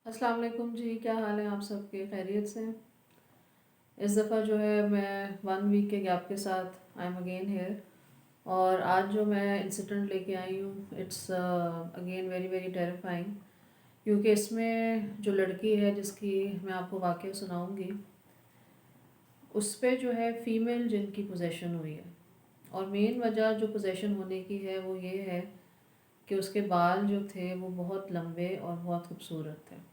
अस्सलाम वालेकुम जी, क्या हाल है आप सबके? खैरियत से हैं? इस दफ़ा जो है मैं 1 वीक के गैप के साथ आई एम अगेन हेयर। और आज जो मैं इंसिडेंट लेके आई हूँ it's again very very terrifying, क्योंकि इसमें जो लड़की है जिसकी मैं आपको वाक़या सुनाऊंगी उस पे जो है फ़ीमेल जिन की पोजेसन हुई है। और मेन वजह जो पोजेसन होने की है वो ये है कि उसके बाल जो थे वो बहुत लंबे और बहुत खूबसूरत थे।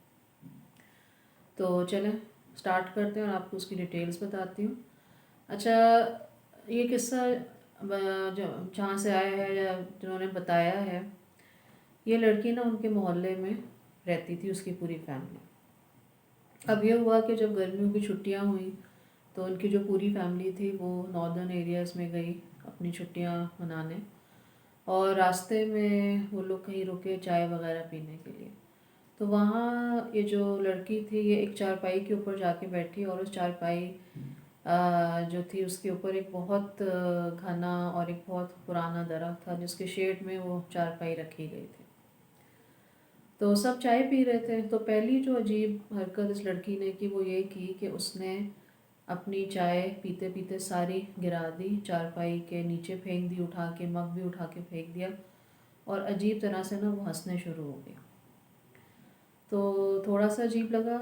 तो चलें स्टार्ट करते हैं और आपको उसकी डिटेल्स बताती हूँ। अच्छा, ये किस्सा जो जहाँ से आया है या जिन्होंने बताया है, ये लड़की ना उनके मोहल्ले में रहती थी, उसकी पूरी फैमिली। अब ये हुआ कि जब गर्मियों की छुट्टियाँ हुई तो उनकी जो पूरी फैमिली थी वो नॉर्दर्न एरियाज़ में गई अपनी छुट्टियाँ मनाने। और रास्ते में वो लोग कहीं रुके चाय वगैरह पीने के लिए। तो वहाँ ये जो लड़की थी ये एक चारपाई के ऊपर जाके बैठी, और उस चारपाई जो थी उसके ऊपर एक बहुत घना और एक बहुत पुराना दरख्त था जिसके शेड में वो चारपाई रखी गई थी। तो सब चाय पी रहे थे, तो पहली जो अजीब हरकत इस लड़की ने की वो ये की कि उसने अपनी चाय पीते पीते सारी गिरा दी, चारपाई के नीचे फेंक दी, उठा के मग भी उठा के फेंक दिया। और अजीब तरह से ना वो हंसने शुरू हो गई। तो थोड़ा सा अजीब लगा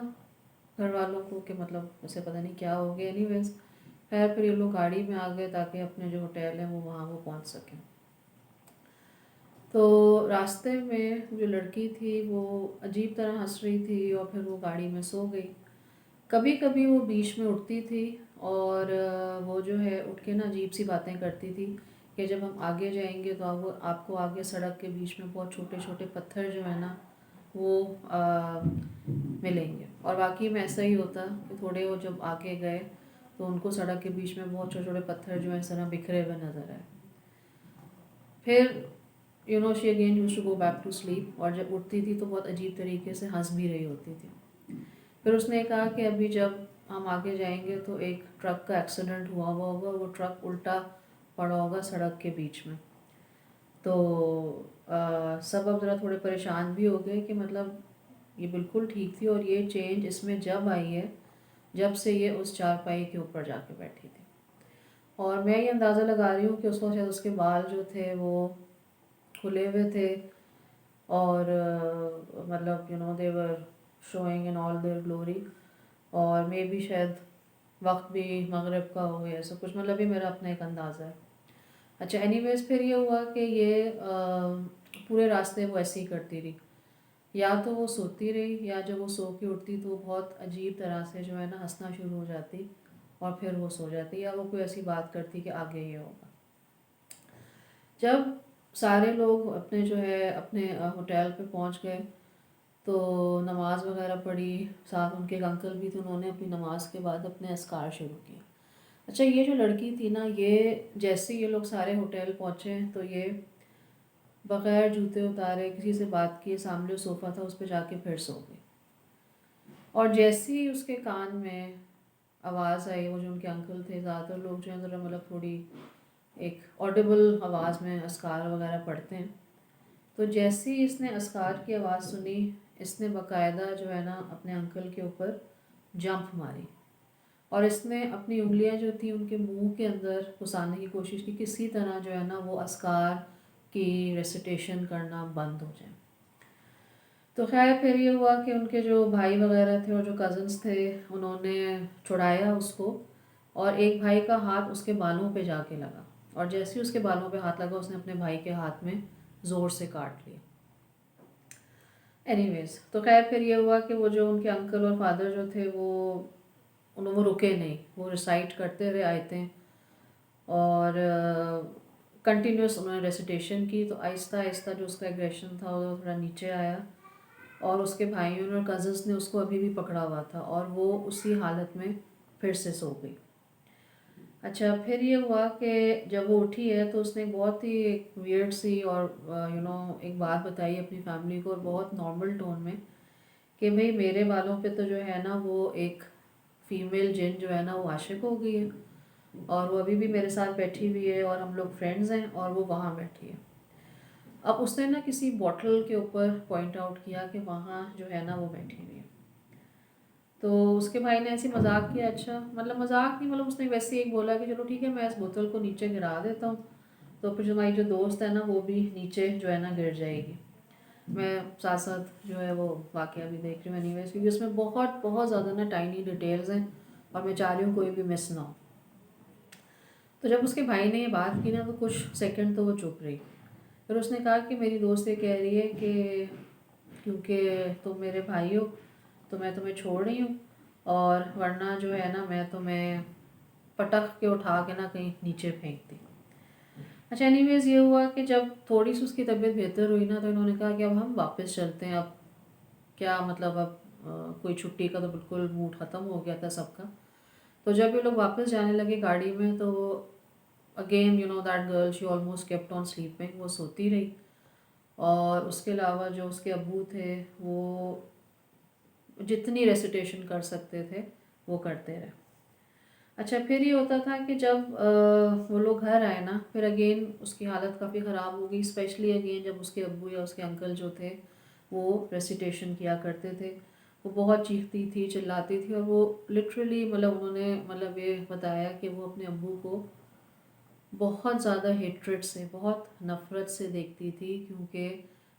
घर वालों को कि मतलब उसे पता नहीं क्या हो गया। एनीवेज खैर फिर ये लोग गाड़ी में आ गए ताकि अपने जो होटल है वो वहाँ वो पहुँच सकें। तो रास्ते में जो लड़की थी वो अजीब तरह हंस रही थी और फिर वो गाड़ी में सो गई। कभी कभी वो बीच में उठती थी और वो जो है उठ के ना अजीब सी बातें करती थी कि जब हम आगे जाएंगे तो आपको आगे सड़क के बीच में बहुत छोटे छोटे पत्थर जो है ना वो मिलेंगे। और वाकई में ऐसा ही होता कि थोड़े वो जब आगे गए तो उनको सड़क के बीच में बहुत छोटे छोटे पत्थर जो है इस तरह बिखरे हुए नज़र आए। फिर she again used to go back to sleep, और जब उठती थी तो बहुत अजीब तरीके से हंस भी रही होती थी। फिर उसने कहा कि अभी जब हम आगे जाएंगे तो एक ट्रक का एक्सीडेंट हुआ हुआ होगा, वो ट्रक उल्टा पड़ा होगा सड़क के बीच में। तो सब अब ज़रा थोड़े परेशान भी हो गए कि मतलब ये बिल्कुल ठीक थी, और ये चेंज इसमें जब आई है जब से ये उस चारपाई के ऊपर जाके बैठी थी। और मैं ये अंदाज़ा लगा रही हूँ कि उसको शायद उसके बाल जो थे वो खुले हुए थे, और मतलब they were showing in all their glory. और मे भी शायद वक्त भी मगरिब का हो या ऐसा कुछ, मतलब ये मेरा अपना एक अंदाज़ा है। अच्छा, एनीवेज फिर ये हुआ कि ये पूरे रास्ते वो ऐसे ही करती रही। या तो वो सोती रही या जब वो सो के उठती तो वो बहुत अजीब तरह से जो है ना हंसना शुरू हो जाती, और फिर वो सो जाती या वो कोई ऐसी बात करती कि आगे ये होगा। जब सारे लोग अपने जो है अपने होटल पे पहुंच गए तो नमाज़ वगैरह पढ़ी, साथ उनके एक अंकल भी थे, उन्होंने अपनी नमाज के बाद अपने अस्कार शुरू किए। अच्छा, ये जो लड़की थी ना, ये जैसे ये लोग सारे होटल पहुँचे तो ये बग़ैर जूते उतारे किसी से बात किए सामने सोफ़ा था उस पर जाके फिर सो गई। और जैसे ही उसके कान में आवाज़ आई, वो जो उनके अंकल थे, ज़्यादातर लोग जो है ज़रा मतलब थोड़ी एक ऑडिबल आवाज़ में अस्कार वगैरह पढ़ते हैं, तो जैसे ही इसने अस्कार की आवाज़ सुनी इसने बाकायदा जो है ना अपने अंकल के ऊपर जंप मारी, और इसने अपनी उंगलियां जो थी उनके मुंह के अंदर घुसाने की कोशिश की, किसी तरह जो है ना वो अस्कार की रेसिटेशन करना बंद हो जाए। तो खैर फिर ये हुआ कि उनके जो भाई वगैरह थे और जो कज़न्स थे उन्होंने छुड़ाया उसको, और एक भाई का हाथ उसके बालों पे जाके लगा, और जैसे ही उसके बालों पे हाथ लगा उसने अपने भाई के हाथ में ज़ोर से काट लिया। एनीवेज तो खैर फिर ये हुआ कि वो जो उनके अंकल और फादर जो थे वो रुके नहीं, वो रिसाइट करते रहे आयतें, और कंटिन्यूस उन्होंने रेसिटेशन की। तो आहिस्ता आहिस्ता जो उसका एग्रेशन था वो थोड़ा नीचे आया, और उसके भाइयों और कज़न्स ने उसको अभी भी पकड़ा हुआ था और वो उसी हालत में फिर से सो गई। अच्छा, फिर ये हुआ कि जब वो उठी है तो उसने बहुत ही एक वियर्ड सी और एक बात बताई अपनी फैमिली को, और बहुत नॉर्मल टोन में, कि भाई मेरे बालों पे तो जो है ना वो एक फ़ीमेल जिन जो है ना वो आशिक हो गई है, और वो अभी भी मेरे साथ बैठी हुई है और हम लोग फ्रेंड्स हैं और वो वहाँ बैठी है। अब उसने ना किसी बॉटल के ऊपर पॉइंट आउट किया कि वहाँ जो है ना वो बैठी हुई है। तो उसके भाई ने ऐसे मजाक किया, अच्छा मतलब मजाक नहीं, मतलब उसने वैसे एक बोला कि चलो ठीक है मैं इस बोतल को नीचे गिरा देता हूँ, तो फिर जो हमारी जो दोस्त है ना वो भी नीचे जो है ना गिर जाएगी। मैं साथ साथ जो है वो वाकया भी देख रही हूँ एनीवेज, क्योंकि उसमें बहुत बहुत ज़्यादा ना टाइनी डिटेल्स हैं और मैं चाह रही हूँ कोई भी मिस ना हो। तो जब उसके भाई ने ये बात की ना तो कुछ सेकंड तो वो चुप रही। फिर उसने कहा कि मेरी दोस्त ये कह रही है कि क्योंकि तुम मेरे भाई हो तो मैं तुम्हें छोड़ रही हूँ, और वरना जो है ना मैं तुम्हें पटक के उठा के ना कहीं नीचे फेंक दी। अच्छा एनीवेज ये हुआ कि जब थोड़ी सी उसकी तबीयत बेहतर हुई ना तो इन्होंने कहा कि अब हम वापस चलते हैं, अब क्या मतलब अब कोई छुट्टी का तो बिल्कुल मूड ख़त्म हो गया था सबका। तो जब ये लोग वापस जाने लगे गाड़ी में तो again you know that girl she almost kept on sleeping, वो सोती रही। और उसके अलावा जो उसके अब्बू थे वो जितनी रेसिटेशन कर सकते थे वो करते रहे। अच्छा फिर ये होता था कि जब वो लोग घर आए ना फिर अगेन उसकी हालत काफ़ी ख़राब हो गई, स्पेशली अगेन जब उसके अब्बू या उसके अंकल जो थे वो रेसिटेशन किया करते थे। वो बहुत चीखती थी, चिल्लाती थी, और वो लिटरली मतलब उन्होंने मतलब ये बताया कि वो अपने अब्बू को बहुत ज़्यादा हेट्रेड से, बहुत नफ़रत से देखती थी, क्योंकि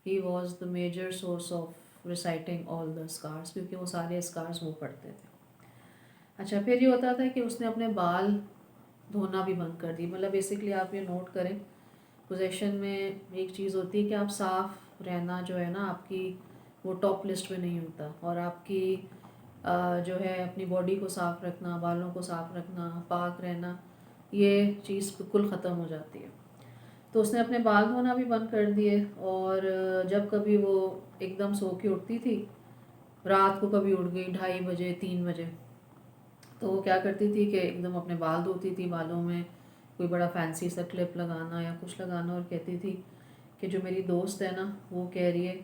he was the major source of reciting all the scars, क्योंकि वो सारे स्कार्स वो पढ़ते थे। अच्छा फिर ये होता था कि उसने अपने बाल धोना भी बंद कर दी। मतलब बेसिकली आप ये नोट करें, पोजेशन में एक चीज़ होती है कि आप साफ रहना जो है ना आपकी वो टॉप लिस्ट में नहीं होता, और आपकी जो है अपनी बॉडी को साफ रखना, बालों को साफ रखना, पाक रहना, ये चीज़ बिल्कुल ख़त्म हो जाती है। तो उसने अपने बाल धोना भी बंद कर दिए, और जब कभी वो एकदम सो के उठती थी, रात को कभी उठ गई 2:30 बजे 3 बजे, तो वो क्या करती थी कि एकदम अपने बाल धोती थी, बालों में कोई बड़ा फैंसी सा क्लिप लगाना या कुछ लगाना, और कहती थी कि जो मेरी दोस्त है ना वो कह रही है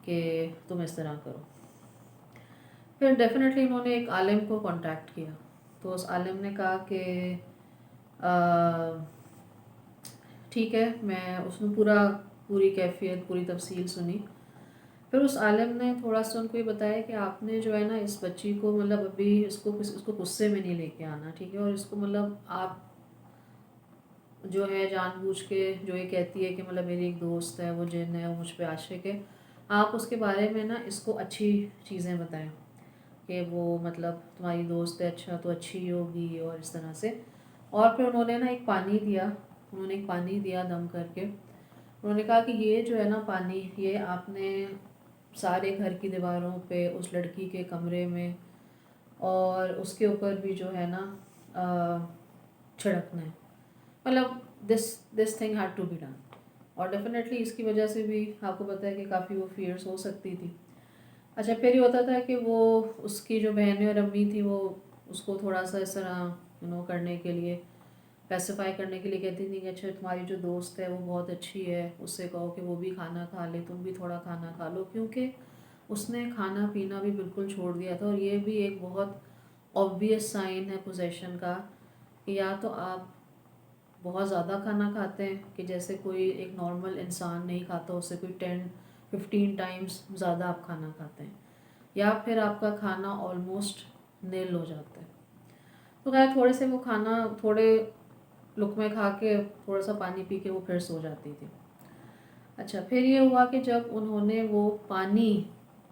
कि तुम इस तरह करो। फिर डेफिनेटली उन्होंने एक आलिम को कांटेक्ट किया, तो उस आलिम ने कहा कि ठीक है, मैं उसने पूरी कैफियत पूरी तफसील सुनी। फिर उस आलिम ने थोड़ा सा उनको ये बताया कि आपने जो है ना इस बच्ची को मतलब अभी इसको गुस्से में नहीं लेके आना, ठीक है, और इसको मतलब आप जो है जानबूझ के जो ये कहती है कि मतलब मेरी एक दोस्त है वो जिन है वो मुझ पे आशिक है, आप उसके बारे में ना इसको अच्छी चीज़ें बताएं कि वो मतलब तुम्हारी दोस्त है, अच्छा तो अच्छी होगी और इस तरह से। और फिर उन्होंने एक पानी दिया दम करके। उन्होंने कहा कि ये जो है ना पानी, ये आपने सारे घर की दीवारों पे, उस लड़की के कमरे में और उसके ऊपर भी जो है ना छिड़कना है। मतलब this thing had to be done. और डेफिनेटली इसकी वजह से भी आपको पता है कि काफ़ी वो फियर्स हो सकती थी। अच्छा फिर ये होता था कि वो उसकी जो बहनें और अम्मी थी वो उसको थोड़ा सा इस तरह करने के लिए, पैसिफाई करने के लिए कहती थी कि अच्छा तुम्हारी जो दोस्त है वो बहुत अच्छी है, उससे कहो कि वो भी खाना खा ले, तुम भी थोड़ा खाना खा लो, क्योंकि उसने खाना पीना भी बिल्कुल छोड़ दिया था। और ये भी एक बहुत ऑब्वियस साइन है पोजेशन का कि या तो आप बहुत ज़्यादा खाना खाते हैं कि जैसे कोई एक नॉर्मल इंसान नहीं खाता, उससे कोई 10-15 टाइम्स ज़्यादा आप खाना खाते हैं, या फिर आपका खाना ऑलमोस्ट नील हो जाता है। तो खैर थोड़े से वो खाना थोड़े लुकमे खा के थोड़ा सा पानी पी के वो फिर सो जाती थी। अच्छा फिर ये हुआ कि जब उन्होंने वो पानी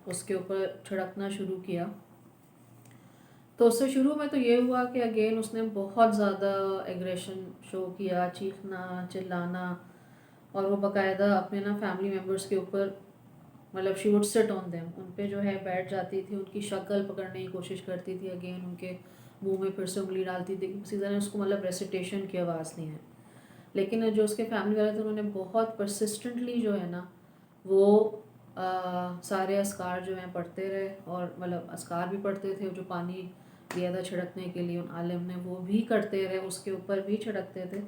उसके ऊपर छिड़कना शुरू किया तो उससे शुरू में तो ये हुआ कि अगेन उसने बहुत ज़्यादा एग्रेशन शो किया, चीखना चिल्लाना, और वो बाकायदा अपने ना फैमिली मेम्बर्स के ऊपर मतलब she would sit on them, उन पे जो है बैठ जाती थी, उनकी शक्ल पकड़ने की कोशिश करती थी, अगेन उनके मुंह में फिर से उंगली डालती थी, किसी तरह उसको मतलब रेसिटेशन की आवाज़ नहीं है। लेकिन जो उसके फैमिली वाले थे उन्होंने बहुत परसिस्टेंटली जो है ना वो सारे अस्कार जो हैं पढ़ते रहे, और मतलब अस्कार भी पढ़ते थे, जो पानी दिया था छिड़कने के लिए उन आलिम ने वो भी करते रहे, उसके ऊपर भी छिड़कते थे।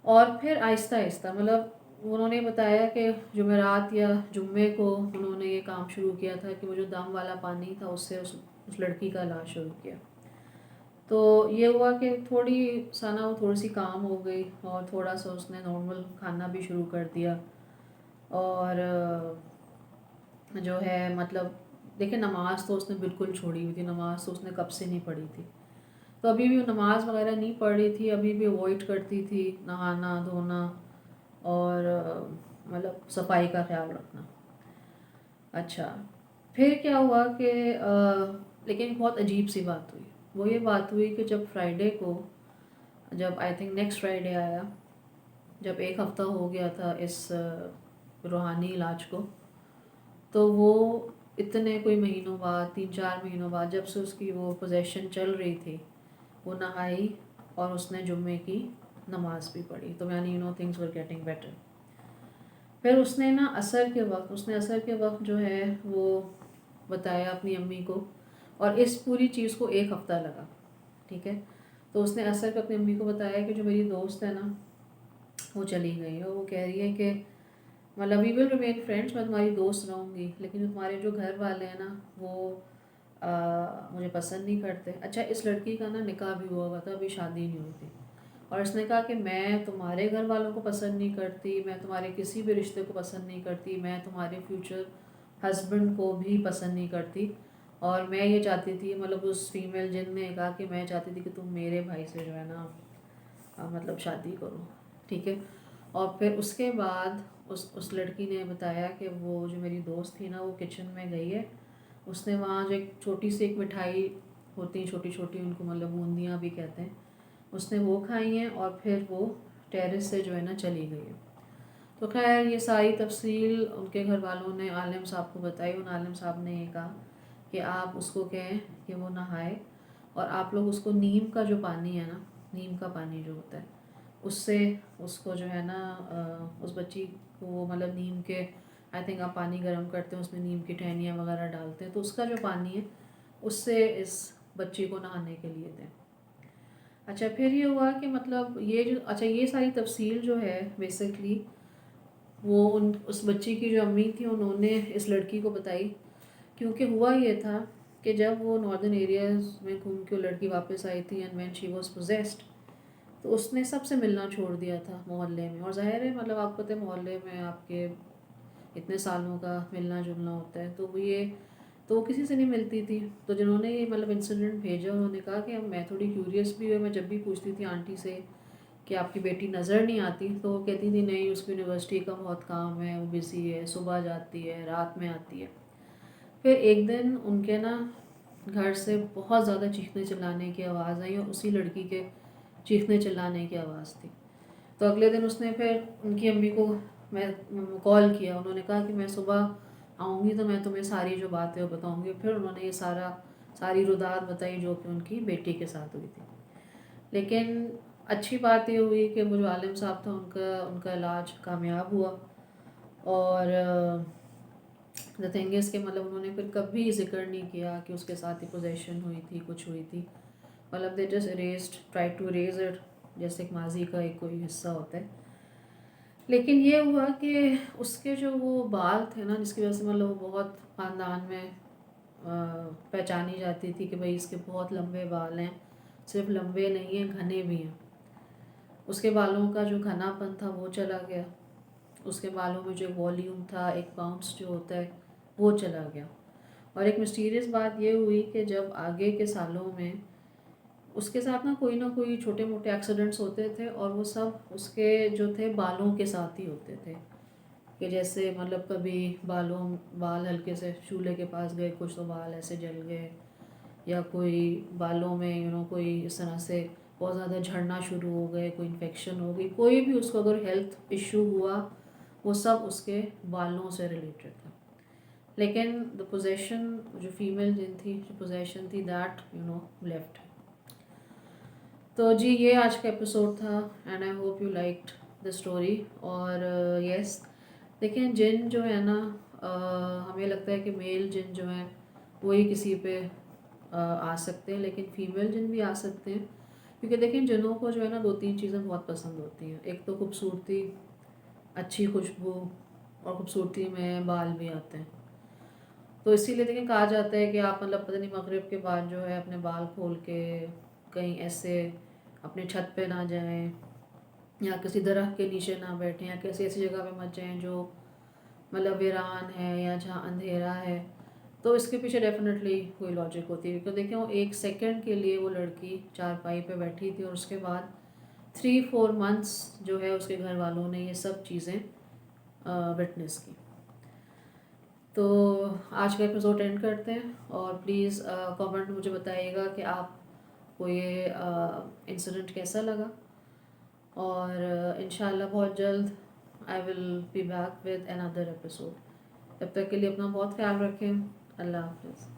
और फिर आहिस्ता आहिस्ता मतलब उन्होंने बताया कि जुमेरात या जुम्मे को उन्होंने ये काम शुरू किया था कि वो जो दम वाला पानी था उससे उस लड़की का इलाज शुरू किया। तो ये हुआ कि थोड़ी सा ना वो थोड़ी सी काम हो गई, और थोड़ा सा उसने नॉर्मल खाना भी शुरू कर दिया, और जो है मतलब देखिए नमाज़ तो उसने बिल्कुल छोड़ी हुई थी, नमाज़ तो उसने कब से नहीं पढ़ी थी। तो अभी भी वो नमाज़ वगैरह नहीं पढ़ रही थी, अभी भी अवॉइड करती थी नहाना धोना और मतलब सफाई का ख्याल रखना। अच्छा, फिर क्या हुआ कि लेकिन बहुत अजीब सी बात हुई। वो ये बात हुई कि जब फ्राइडे को, जब आई थिंक नेक्स्ट फ्राइडे आया, जब एक हफ़्ता हो गया था इस रूहानी इलाज को, तो वो इतने कोई महीनों बाद, 3-4 महीनों बाद, जब से उसकी वो पोजेशन चल रही थी, वो नहाई और उसने जुम्मे की नमाज़ भी पढ़ी। तो यानी थिंग्स वर गेटिंग बेटर। फिर उसने ना असर के वक्त जो है वो बताया अपनी अम्मी को, और इस पूरी चीज़ को एक हफ़्ता लगा, ठीक है। तो उसने असर को अपनी अम्मी को बताया कि जो मेरी दोस्त है ना वो चली गई, और वो कह रही है कि मतलब वी विल रिमेन फ्रेंड्स, मैं तुम्हारी दोस्त रहूँगी, लेकिन तुम्हारे जो घर वाले हैं ना वो मुझे पसंद नहीं करते। अच्छा, इस लड़की का ना निकाह भी हुआ था, अभी शादी नहीं हुई थी, और इसने कहा कि मैं तुम्हारे घर वालों को पसंद नहीं करती, मैं तुम्हारे किसी भी रिश्ते को पसंद नहीं करती, मैं तुम्हारे फ्यूचर हस्बैंड को भी पसंद नहीं करती, और मैं ये चाहती थी, मतलब उस फीमेल जिन ने कहा कि मैं चाहती थी कि तुम मेरे भाई से जो है ना मतलब शादी करो, ठीक है। और फिर उसके बाद उस लड़की ने बताया कि वो जो मेरी दोस्त थी ना वो किचन में गई है, उसने वहाँ जो एक छोटी सी एक मिठाई होती है, छोटी छोटी, उनको मतलब बूंदियाँ भी कहते हैं, उसने वो खाई हैं, और फिर वो टेरेस से जो है ना चली गई है। तो खैर ये सारी तफसील उनके घर वालों ने आलिम साहब को बताई। उन आलिम साहब ने ये कहा कि आप उसको कहें कि वो नहाए, और आप लोग उसको नीम का जो पानी है ना, नीम का पानी जो होता है, उससे उसको जो है ना उस बच्ची को, मतलब नीम के, आई थिंक आप पानी गर्म करते हैं, उसमें नीम की टहनियाँ वगैरह डालते हैं, तो उसका जो पानी है उससे इस बच्ची को नहाने के लिए दें। अच्छा, फिर ये हुआ कि मतलब ये जो, अच्छा ये सारी तफसील जो है बेसिकली वो उस बच्ची की जो अम्मी थी उन्होंने इस लड़की को बताई, क्योंकि हुआ ये था कि जब वो नॉर्दर्न एरियाज़ में घूम के वो लड़की वापस आई थी, and when she was possessed, तो उसने सबसे मिलना छोड़ दिया था मोहल्ले में। और ज़ाहिर है मतलब आपको पता है मोहल्ले में आपके इतने सालों का मिलना जुलना होता है, तो वो किसी से नहीं मिलती थी। तो जिन्होंने ये मतलब इंसिडेंट भेजा, उन्होंने कहा कि अब मैं थोड़ी क्यूरियस भी हुई, मैं जब भी पूछती थी आंटी से कि आपकी बेटी नज़र नहीं आती, तो वो कहती थी नहीं, उसको यूनिवर्सिटी का बहुत काम है, वो बिज़ी है, सुबह जाती है, रात में आती है। फिर एक दिन उनके ना घर से बहुत ज़्यादा चीखने चिल्लाने की आवाज़ आई, और उसी लड़की के चीखने चिल्लाने की आवाज़ थी। तो अगले दिन उसने फिर उनकी अम्मी को मैं कॉल किया, उन्होंने कहा कि मैं सुबह आऊँगी तो मैं तुम्हें सारी जो बात है वो बताऊँगी। फिर उन्होंने ये सारी रुदात बताई जो कि उनकी बेटी के साथ हुई थी। लेकिन अच्छी बात ये हुई कि वो जो आलिम साहब था उनका उनका इलाज कामयाब हुआ, और द थिंग इज़ कि मतलब उन्होंने फिर कभी जिक्र नहीं किया कि उसके साथ ही पोजेशन हुई थी, कुछ हुई थी। मतलब they just erased, try to erase it, जैसे एक माजी का एक कोई हिस्सा होता है। लेकिन ये हुआ कि उसके जो वो बाल थे ना, जिसकी वजह से मतलब वो बहुत ख़ानदान में पहचानी जाती थी कि भाई इसके बहुत लंबे बाल हैं, सिर्फ लंबे नहीं हैं, घने भी हैं। उसके बालों का जो घनापन था वो चला गया, उसके बालों में जो वॉल्यूम था, एक बाउंस जो होता है, वो चला गया। और एक मिस्टीरियस बात ये हुई कि जब आगे के सालों में उसके साथ ना कोई छोटे मोटे एक्सीडेंट्स होते थे, और वो सब उसके जो थे बालों के साथ ही होते थे। कि जैसे मतलब कभी बाल हल्के से चूल्हे के पास गए, कुछ तो बाल ऐसे जल गए, या कोई बालों में कोई इस तरह से बहुत ज़्यादा झड़ना शुरू हो गए, कोई इन्फेक्शन हो गई, कोई भी उसको अगर हेल्थ इशू हुआ, वो सब उसके बालों से रिलेटेड था। लेकिन द पोजेशन, जो फीमेल जिन थी, जो पोजेशन थी, दैट लेफ्ट। तो जी ये आज का एपिसोड था, and I hope you liked the story. और यस, देखिए जिन जो है ना, हमें लगता है कि मेल जिन जो हैं वही किसी पे आ सकते हैं, लेकिन फीमेल जिन भी आ सकते हैं, क्योंकि देखिए जिनों को जो है ना 2-3 चीज़ें बहुत पसंद होती हैं। एक तो खूबसूरती, अच्छी खुशबू, और खूबसूरती में बाल भी आते हैं। तो इसीलिए देखिए कहा जाता है कि आप मतलब पता नहीं मगरिब के बाद जो है अपने बाल खोल के कहीं ऐसे अपने छत पे ना जाएं, या किसी दरख्त के नीचे ना बैठें, या किसी ऐसी जगह पे मत जाएं जो मतलब वीरान है या जहाँ अंधेरा है। तो इसके पीछे डेफिनेटली कोई लॉजिक होती है, क्योंकि देखें वो 1 सेकंड के लिए वो लड़की चारपाई पे बैठी थी और उसके बाद 3-4 मंथ्स जो है उसके घर वालों ने ये सब चीज़ें विटनेस की। तो आज का एपिसोड एंड करते हैं, और प्लीज़ कमेंट मुझे बताइएगा कि आपको ये इंसिडेंट कैसा लगा, और इंशाल्लाह बहुत जल्द I will be back with another episode. तब तक के लिए अपना बहुत ख्याल रखें। अल्लाह हाफ़िज़।